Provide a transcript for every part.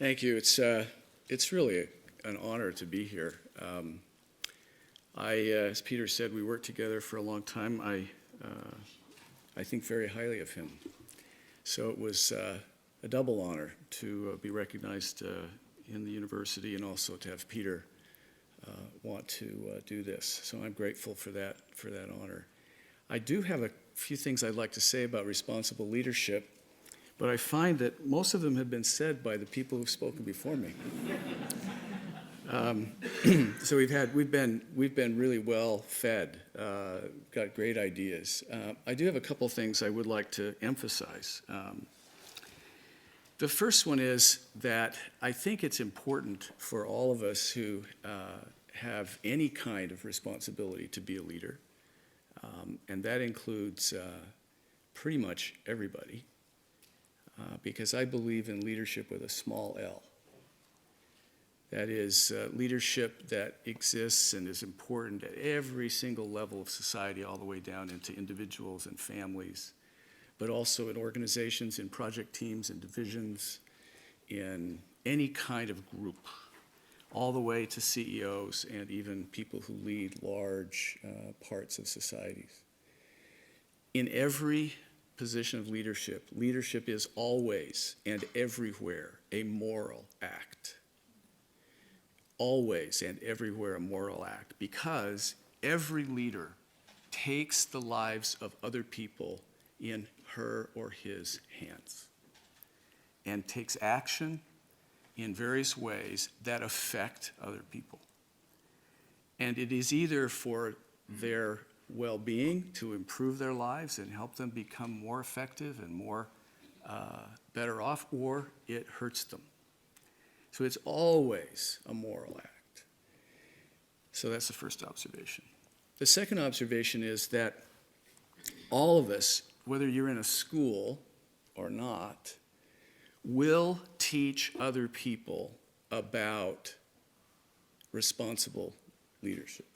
Thank you. It's really an honor to be here. As Peter said, we worked together for a long time. I think very highly of him. So it was a double honor to be recognized in the university and also to have Peter want to do this. So I'm grateful for that honor. I do have a few things I'd like to say about responsible leadership, but I find that most of them have been said by the people who've spoken before me. So we've been really well fed, got great ideas. I do have a couple things I would like to emphasize. The first one is that I think it's important for all of us who have any kind of responsibility to be a leader, and that includes pretty much everybody, because I believe in leadership with a small L. That is leadership that exists and is important at every single level of society, all the way down into individuals and families, but also in organizations, in project teams, in divisions, in any kind of group, all the way to CEOs and even people who lead large parts of societies. In every position of leadership, leadership is always and everywhere a moral act. Always and everywhere a moral act, because every leader takes the lives of other people in her or his hands and takes action in various ways that affect other people. And it is either for their well-being, to improve their lives and help them become more effective and more better off, or it hurts them. So it's always a moral act. So that's the first observation. The second observation is that all of us, whether you're in a school or not, will teach other people about responsible leadership.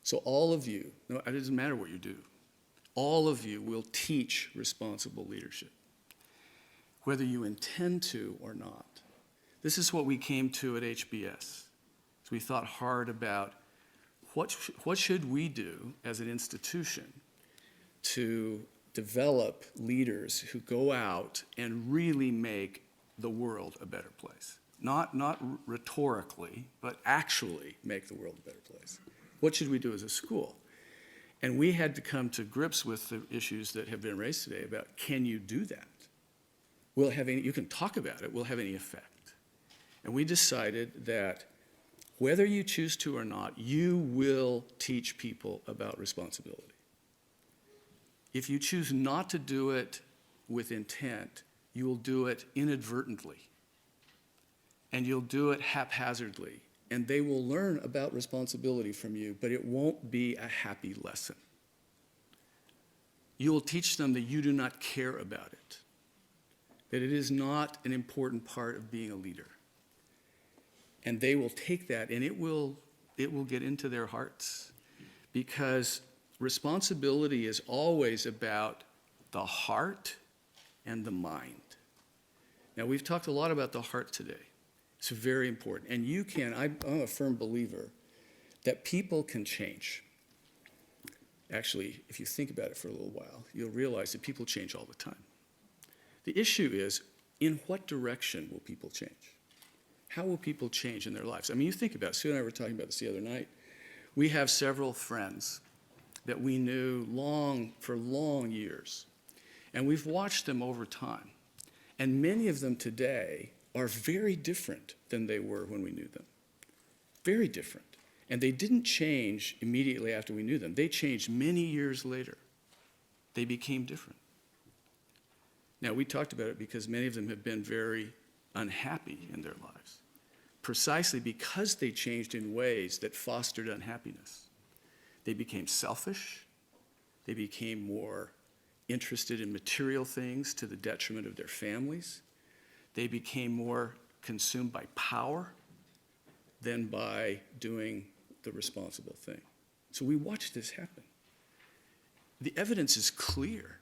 So all of you, no, it doesn't matter what you do, all of you will teach responsible leadership, whether you intend to or not. This is what we came to at HBS. So we thought hard about what should we do as an institution to develop leaders who go out and really make the world a better place. Not rhetorically, but actually make the world a better place. What should we do as a school? And we had to come to grips with the issues that have been raised today about, can you do that? You can talk about it, will it have any effect? And we decided that whether you choose to or not, you will teach people about responsibility. If you choose not to do it with intent, you will do it inadvertently. And you'll do it haphazardly. And they will learn about responsibility from you, but it won't be a happy lesson. You will teach them that you do not care about it, that it is not an important part of being a leader. And they will take that, and it will get into their hearts, because responsibility is always about the heart and the mind. Now, we've talked a lot about the heart today. It's very important. And I'm a firm believer that people can change. Actually, if you think about it for a little while, you'll realize that people change all the time. The issue is, in what direction will people change? How will people change in their lives? I mean, you think about it. Sue and I were talking about this the other night. We have several friends that we knew for long years, and we've watched them over time. And many of them today are very different than they were when we knew them. Very different. And they didn't change immediately after we knew them. They changed many years later. They became different. Now, we talked about it because many of them have been very unhappy in their lives, precisely because they changed in ways that fostered unhappiness. They became selfish. They became more interested in material things to the detriment of their families. They became more consumed by power than by doing the responsible thing. So we watched this happen. The evidence is clear.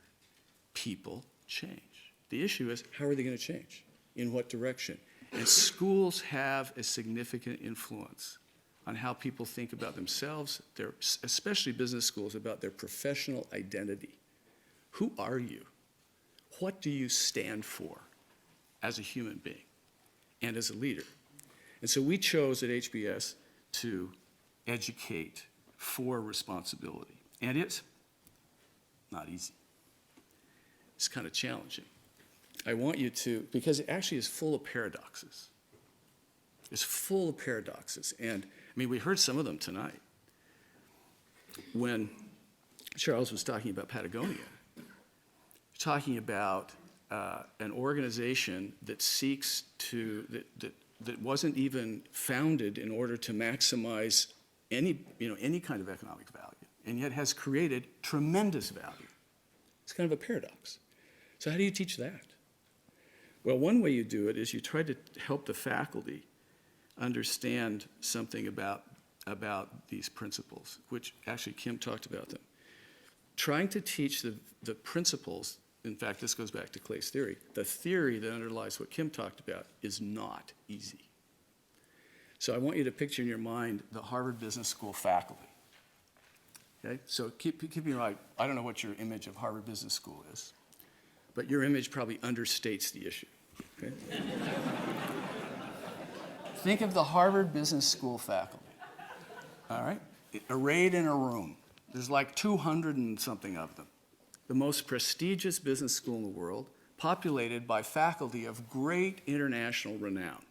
People change. The issue is, how are they going to change? in what direction. And schools have a significant influence on how people think about themselves, especially business schools, about their professional identity. Who are you? What do you stand for as a human being and as a leader? And so we chose at HBS to educate for responsibility. And it's not easy. It's kind of challenging. I want you to, because it actually is full of paradoxes. It's full of paradoxes. And I mean, we heard some of them tonight. When Charles was talking about Patagonia, talking about an organization that seeks to, that wasn't even founded in order to maximize any kind of economic value, and yet has created tremendous value. It's kind of a paradox. So how do you teach that? Well, one way you do it is you try to help the faculty understand something about these principles, which actually Kim talked about them. Trying to teach the principles, in fact, this goes back to Clay's theory, the theory that underlies what Kim talked about is not easy. So I want you to picture in your mind the Harvard Business School faculty. Okay? So keep in mind, I don't know what your image of Harvard Business School is, but your image probably understates the issue. Okay? Think of the Harvard Business School faculty, all right? Arrayed in a room. There's like 200 and something of them. The most prestigious business school in the world, populated by faculty of great international renown.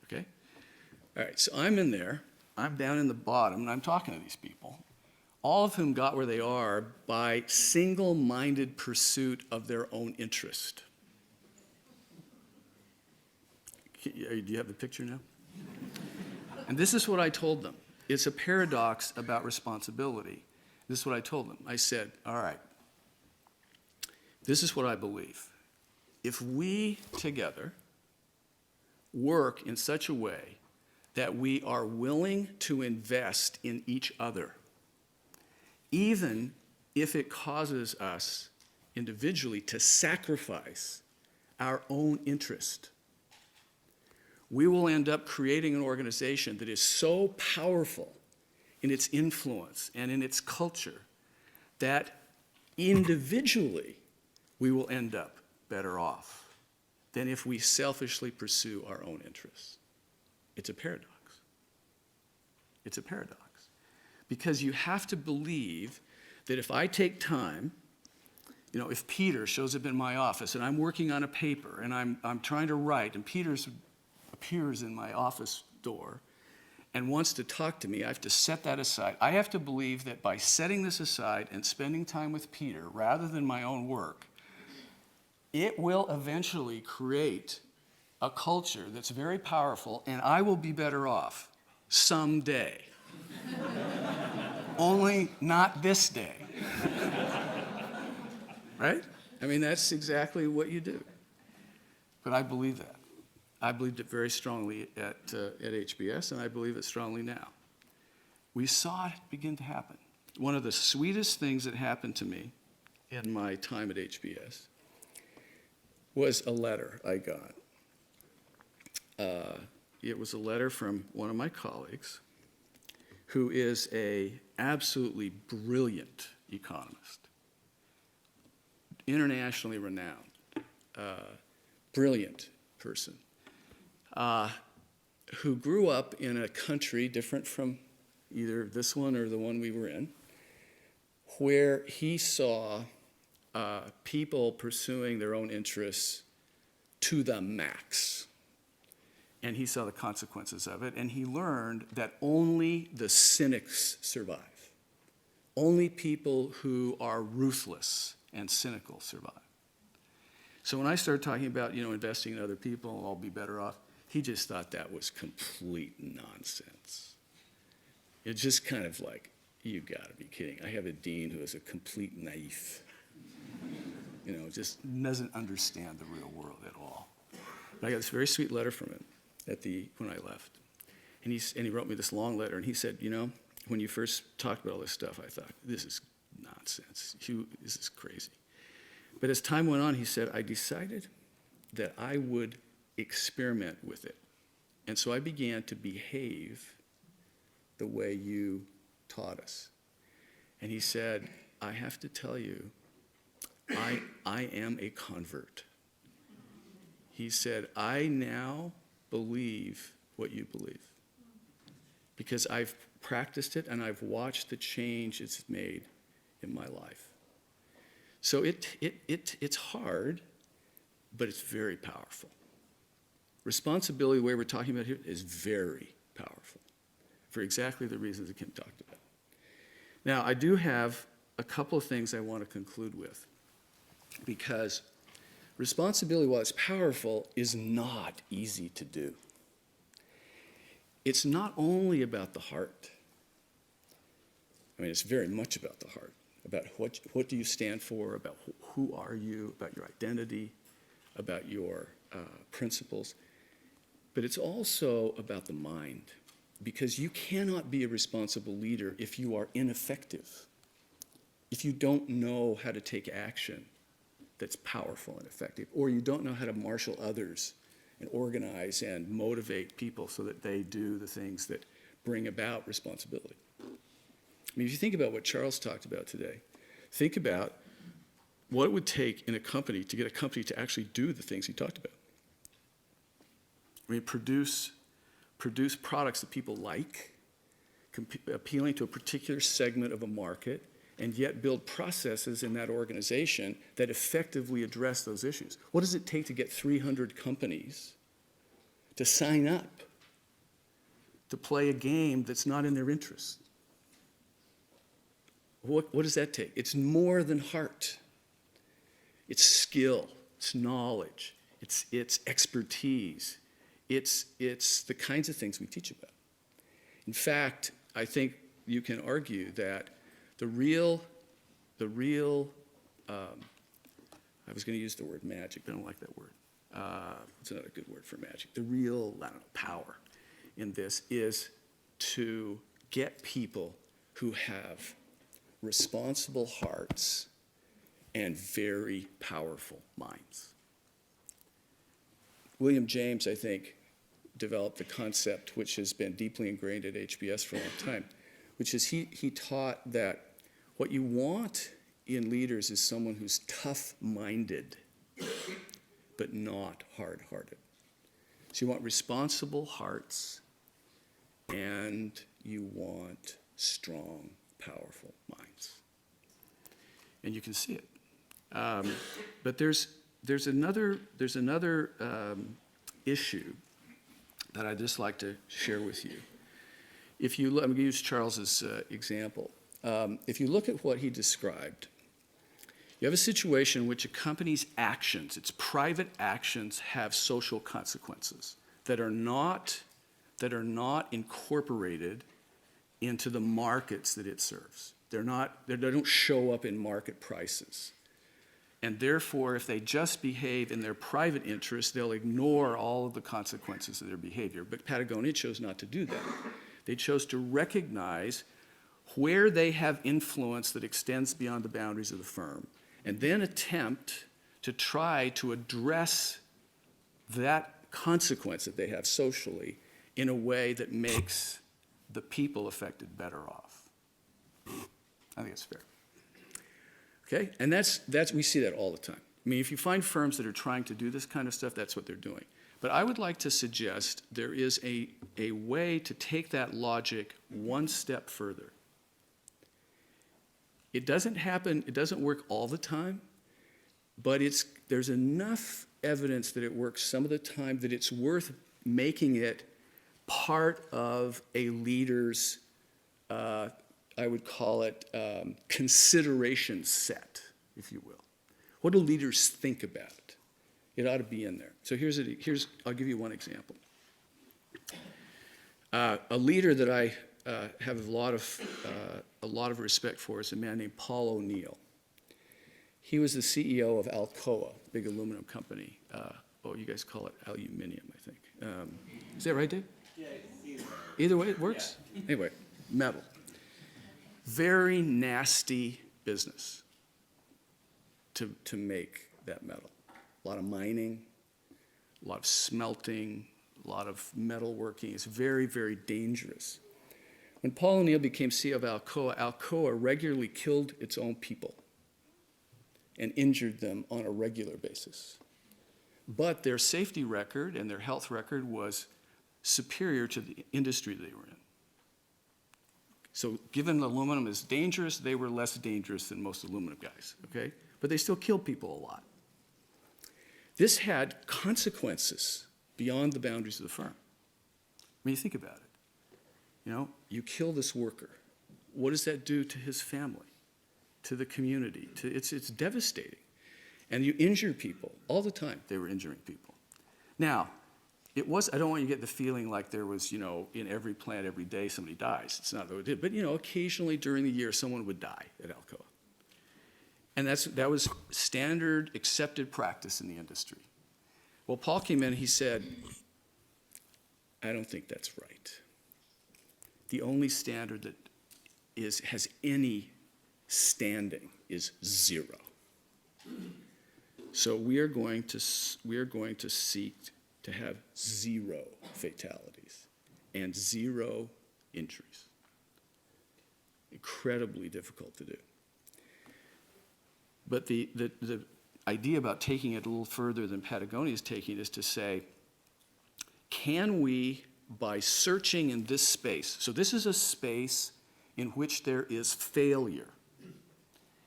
Okay? All right, so I'm in there. I'm down in the bottom, and I'm talking to these people, all of whom got where they are by single-minded pursuit of their own interest. Do you have the picture now? And this is what I told them. It's a paradox about responsibility. This is what I told them. I said, all right, this is what I believe. If we together work in such a way that we are willing to invest in each other, even if it causes us individually to sacrifice our own interest, we will end up creating an organization that is so powerful in its influence and in its culture that individually we will end up better off than if we selfishly pursue our own interests. It's a paradox. It's a paradox. Because you have to believe that if I take time, if Peter shows up in my office and I'm working on a paper and I'm trying to write and Peter appears in my office door and wants to talk to me, I have to set that aside. I have to believe that by setting this aside and spending time with Peter rather than my own work, it will eventually create a culture that's very powerful and I will be better off someday. Only not this day. Right? I mean, that's exactly what you do. But I believe that. I believed it very strongly at HBS, and I believe it strongly now. We saw it begin to happen. One of the sweetest things that happened to me in my time at HBS was a letter I got. It was a letter from one of my colleagues who is an absolutely brilliant economist, internationally renowned, brilliant person, who grew up in a country different from either this one or the one we were in, where he saw people pursuing their own interests to the max. And he saw the consequences of it, and he learned that only the cynics survive. Only people who are ruthless and cynical survive. So when I started talking about, investing in other people, I'll be better off, he just thought that was complete nonsense. It's just kind of like, you gotta be kidding. I have a dean who is a complete naif. Just doesn't understand the real world at all. But I got this very sweet letter from him when I left. And he wrote me this long letter, and he said, when you first talked about all this stuff, I thought, this is nonsense. This is crazy. But as time went on, he said, I decided that I would experiment with it. And so I began to behave the way you taught us. And he said, I have to tell you, I am a convert. He said, I now believe what you believe because I've practiced it and I've watched the change it's made in my life. So it's hard, but it's very powerful. Responsibility, the way we're talking about here, is very powerful for exactly the reasons that Kim talked about. Now, I do have a couple of things I want to conclude with, because responsibility, while it's powerful, is not easy to do. It's not only about the heart. I mean, it's very much about the heart, about what do you stand for, about who are you, about your identity, about your principles. But it's also about the mind, because you cannot be a responsible leader if you are ineffective, if you don't know how to take action that's powerful and effective, or you don't know how to marshal others and organize and motivate people so that they do the things that bring about responsibility. I mean, if you think about what Charles talked about today, think about what it would take in a company to get a company to actually do the things he talked about. I mean, produce products that people like, appealing to a particular segment of a market, and yet build processes in that organization that effectively address those issues. What does it take to get 300 companies to sign up to play a game that's not in their interest? What does that take? It's more than heart. It's skill, it's knowledge, it's expertise. It's the kinds of things we teach about. In fact, I think you can argue that the real, I was going to use the word magic, but I don't like that word. It's not a good word for magic. The real, power in this is to get people who have responsible hearts and very powerful minds. William James, I think, developed the concept which has been deeply ingrained at HBS for a long time, which is he taught that what you want in leaders is someone who's tough-minded, but not hard-hearted. So you want responsible hearts, and you want strong, powerful minds. And you can see it. But there's another issue that I'd just like to share with you. I'm going to use Charles's example. If you look at what he described, you have a situation in which a company's actions, its private actions, have social consequences that are not incorporated into the markets that it serves. They don't show up in market prices. And therefore, if they just behave in their private interests, they'll ignore all of the consequences of their behavior. But Patagonia chose not to do that. They chose to recognize where they have influence that extends beyond the boundaries of the firm, and then attempt to try to address that consequence that they have socially in a way that makes the people affected better off. I think it's fair. Okay, and that's we see that all the time. I mean, if you find firms that are trying to do this kind of stuff, that's what they're doing. But I would like to suggest there is a way to take that logic one step further. It doesn't happen, it doesn't work all the time, but there's enough evidence that it works some of the time that it's worth making it part of a leader's I would call it consideration set, if you will. What do leaders think about? It ought to be in there. So I'll give you one example. A leader that I have a lot of respect for is a man named Paul O'Neill. He was the CEO of Alcoa, big aluminum company. You guys call it aluminium, I think. Is that right, Dave? Yeah, either way, it works? Yeah. Anyway, metal. Very nasty business to make that metal. A lot of mining, a lot of smelting, a lot of metalworking. It's very, very dangerous. When Paul O'Neill became CEO of Alcoa regularly killed its own people and injured them on a regular basis. But their safety record and their health record was superior to the industry they were in. So given aluminum is dangerous, they were less dangerous than most aluminum guys, okay? But they still killed people a lot. This had consequences beyond the boundaries of the firm. I mean, you think about it. You know, you kill this worker. What does that do to his family, to the community? It's devastating. And you injure people all the time. They were injuring people. Now, I don't want you to get the feeling like there was, you know, in every plant every day somebody dies. It's not what it did. But, you know, occasionally during the year someone would die at Alcoa. And that was standard accepted practice in the industry. Well, Paul came in and he said, I don't think that's right. The only standard that has any standing is 0. So we are going to seek to have 0 fatalities and 0 injuries. Incredibly difficult to do. But the idea about taking it a little further than Patagonia is taking is to say, can we, by searching in this space, so this is a space in which there is failure,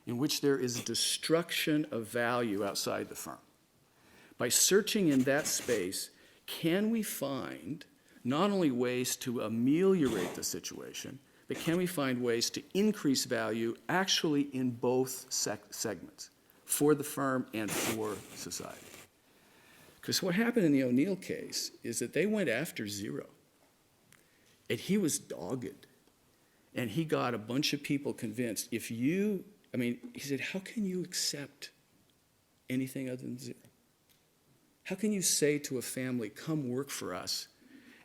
in which there is destruction of value outside the firm. By searching in that space, can we find not only ways to ameliorate the situation, but can we find ways to increase value actually in both segments, for the firm and for society? Because what happened in the O'Neill case is that they went after 0. And he was dogged. And he got a bunch of people convinced, he said, how can you accept anything other than 0? How can you say to a family, come work for us,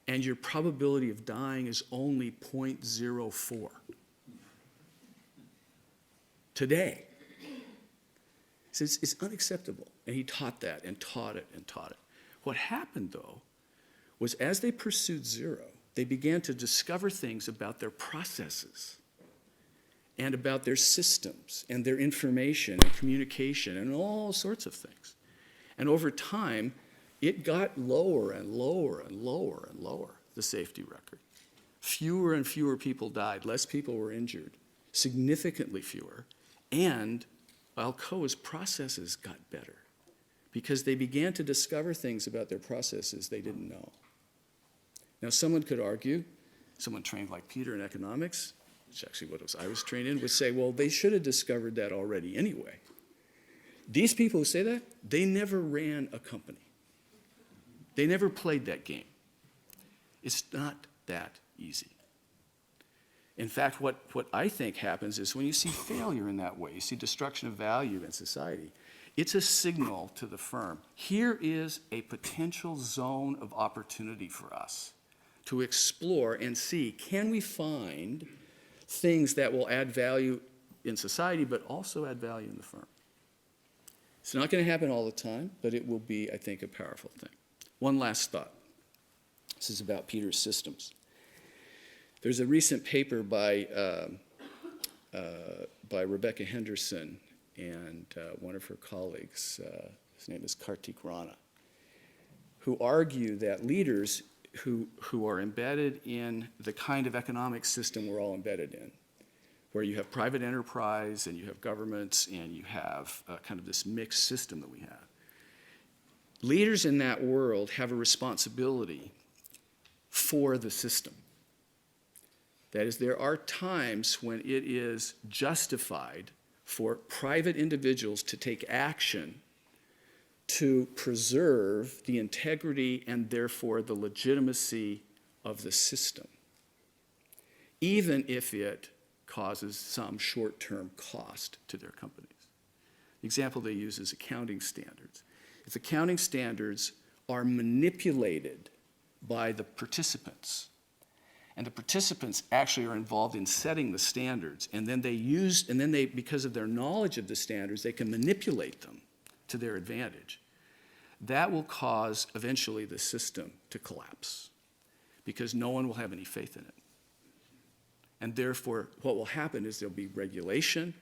and your probability of dying is only 0.04? Today. He says, it's unacceptable. And he taught that and taught it and taught it. What happened, though, was as they pursued 0, they began to discover things about their processes and about their systems and their information and communication and all sorts of things. And over time, it got lower and lower and lower and lower, the safety record. Fewer and fewer people died, less people were injured, significantly fewer, and Alcoa's processes got better because they began to discover things about their processes they didn't know. Now, someone could argue, someone trained like Peter in economics, which is actually what I was trained in, would say, well, they should have discovered that already anyway. These people who say that, they never ran a company. They never played that game. It's not that easy. In fact, what I think happens is when you see failure in that way, you see destruction of value in society, it's a signal to the firm. Here is a potential zone of opportunity for us to explore and see, can we find things that will add value in society, but also add value in the firm? It's not going to happen all the time, but it will be, I think, a powerful thing. One last thought. This is about Peter's systems. There's a recent paper by Rebecca Henderson and one of her colleagues, his name is Kartik Rana, who argue that leaders who are embedded in the kind of economic system we're all embedded in, where you have private enterprise and you have governments and you have kind of this mixed system that we have. Leaders in that world have a responsibility for the system. That is, there are times when it is justified for private individuals to take action to preserve the integrity and therefore the legitimacy of the system, even if it causes some short-term cost to their companies. The example they use is accounting standards. If accounting standards are manipulated by the participants, and the participants actually are involved in setting the standards, and then because of their knowledge of the standards, they can manipulate them to their advantage, that will cause eventually the system to collapse because no one will have any faith in it. And therefore, what will happen is there'll be regulation.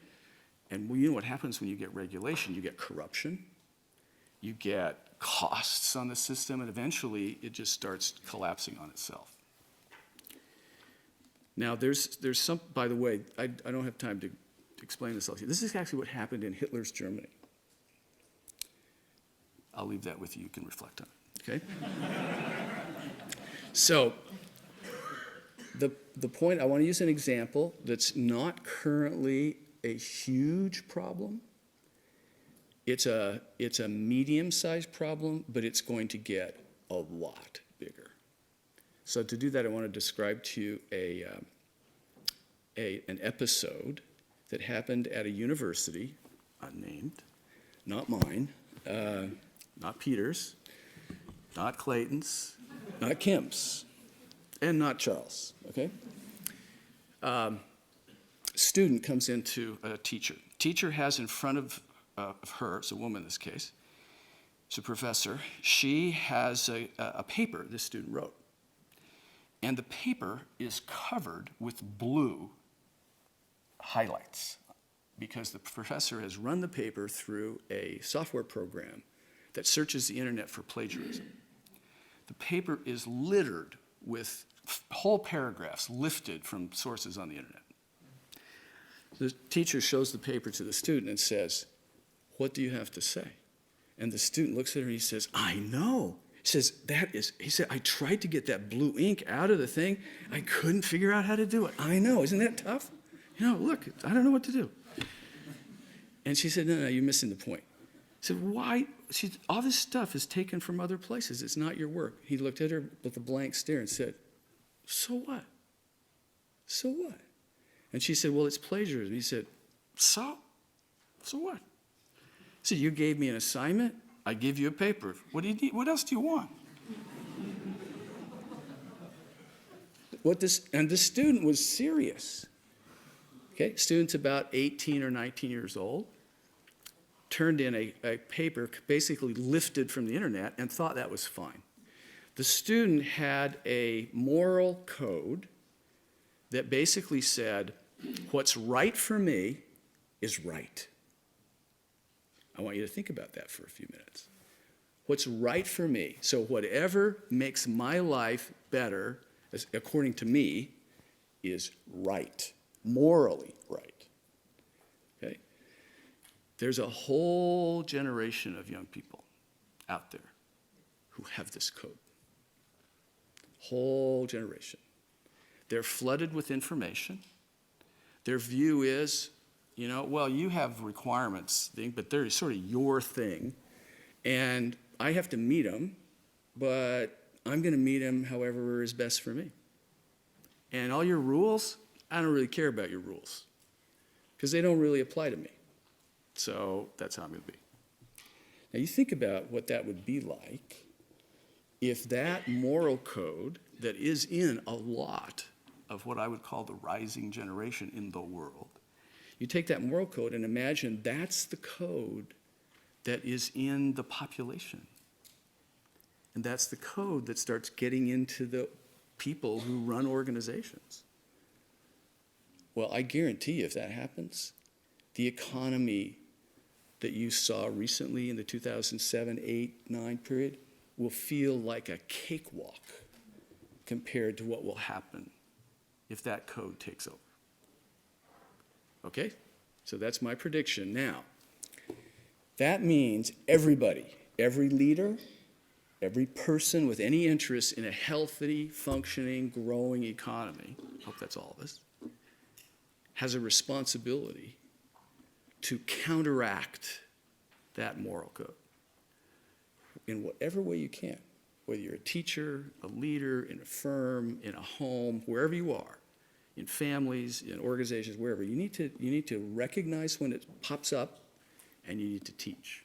And you know what happens when you get regulation? You get corruption. You get costs on the system. And eventually, it just starts collapsing on itself. Now, there's some, by the way, I don't have time to explain this all to you. This is actually what happened in Hitler's Germany. I'll leave that with you. You can reflect on it, okay? So, the point, I want to use an example that's not currently a huge problem. It's a medium-sized problem, but it's going to get a lot bigger. So to do that, I want to describe to you an episode that happened at a university, unnamed, not mine, not Peter's, not Clayton's, not Kemp's, and not Charles, okay? Student comes into a teacher. Teacher has in front of her, it's a woman in this case, it's a professor, she has a paper this student wrote. And the paper is covered with blue highlights because the professor has run the paper through a software program that searches the internet for plagiarism. The paper is littered with whole paragraphs lifted from sources on the internet. The teacher shows the paper to the student and says, "What do you have to say?" And the student looks at her and he says, "I know." He says, he said, "I tried to get that blue ink out of the thing. I couldn't figure out how to do it. I know, isn't that tough? You know, look, I don't know what to do." And she said, no, you're missing the point. He said, "Why?" All this stuff is taken from other places. It's not your work. He looked at her with a blank stare and said, "So what? So what?" And she said, "Well, it's plagiarism." He said, So what?" He said, "You gave me an assignment. I give you a paper. What do you need? What else do you want?" And the student was serious. Okay, student's about 18 or 19 years old, turned in a paper basically lifted from the internet and thought that was fine. The student had a moral code that basically said, what's right for me is right. I want you to think about that for a few minutes. What's right for me? So whatever makes my life better, according to me, is right, morally right. Okay? There's a whole generation of young people out there who have this code. Whole generation. They're flooded with information. Their view is, you know, well, you have requirements, but they're sort of your thing, and I have to meet them, but I'm going to meet them however is best for me. And all your rules, I don't really care about your rules because they don't really apply to me. So that's how I'm going to be. Now you think about what that would be like if that moral code that is in a lot of what I would call the rising generation in the world, you take that moral code and imagine that's the code that is in the population. And that's the code that starts getting into the people who run organizations. Well, I guarantee you if that happens, the economy that you saw recently in the 2007, 8, 9 period will feel like a cakewalk compared to what will happen if that code takes over. Okay? So that's my prediction. Now, that means everybody, every leader, every person with any interest in a healthy, functioning, growing economy, I hope that's all of us, has a responsibility to counteract that moral code in whatever way you can, whether you're a teacher, a leader, in a firm, in a home, wherever you are, in families, in organizations, wherever. You need to recognize when it pops up, and you need to teach.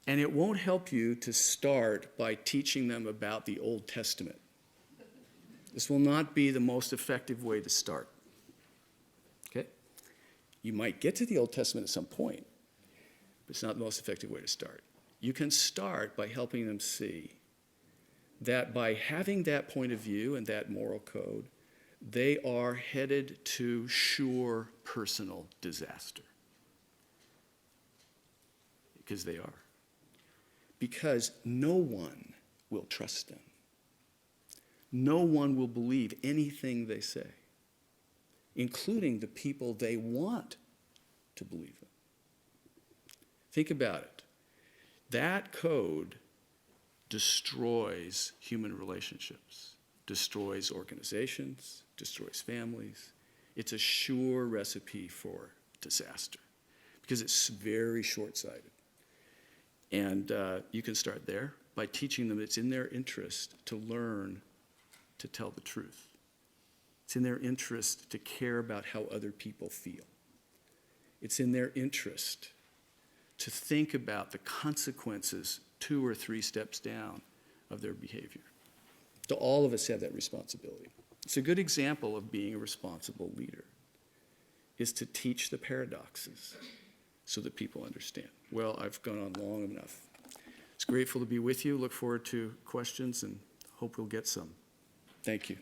And it won't help you to start by teaching them about the Old Testament. This will not be the most effective way to start. Okay? You might get to the Old Testament at some point, but it's not the most effective way to start. you can start by helping them see that by having that point of view and that moral code, they are headed to sure personal disaster. Because they are. Because no one will trust them. No one will believe anything they say, including the people they want to believe them. Think about it. That code destroys human relationships, destroys organizations, destroys families. It's a sure recipe for disaster because it's very short-sighted. And you can start there by teaching them it's in their interest to learn to tell the truth. It's in their interest to care about how other people feel. It's in their interest to think about the consequences 2 or 3 steps down of their behavior. So all of us have that responsibility. It's a good example of being a responsible leader, is to teach the paradoxes so that people understand. Well, I've gone on long enough. It's grateful to be with you. Look forward to questions and hope we'll get some. Thank you.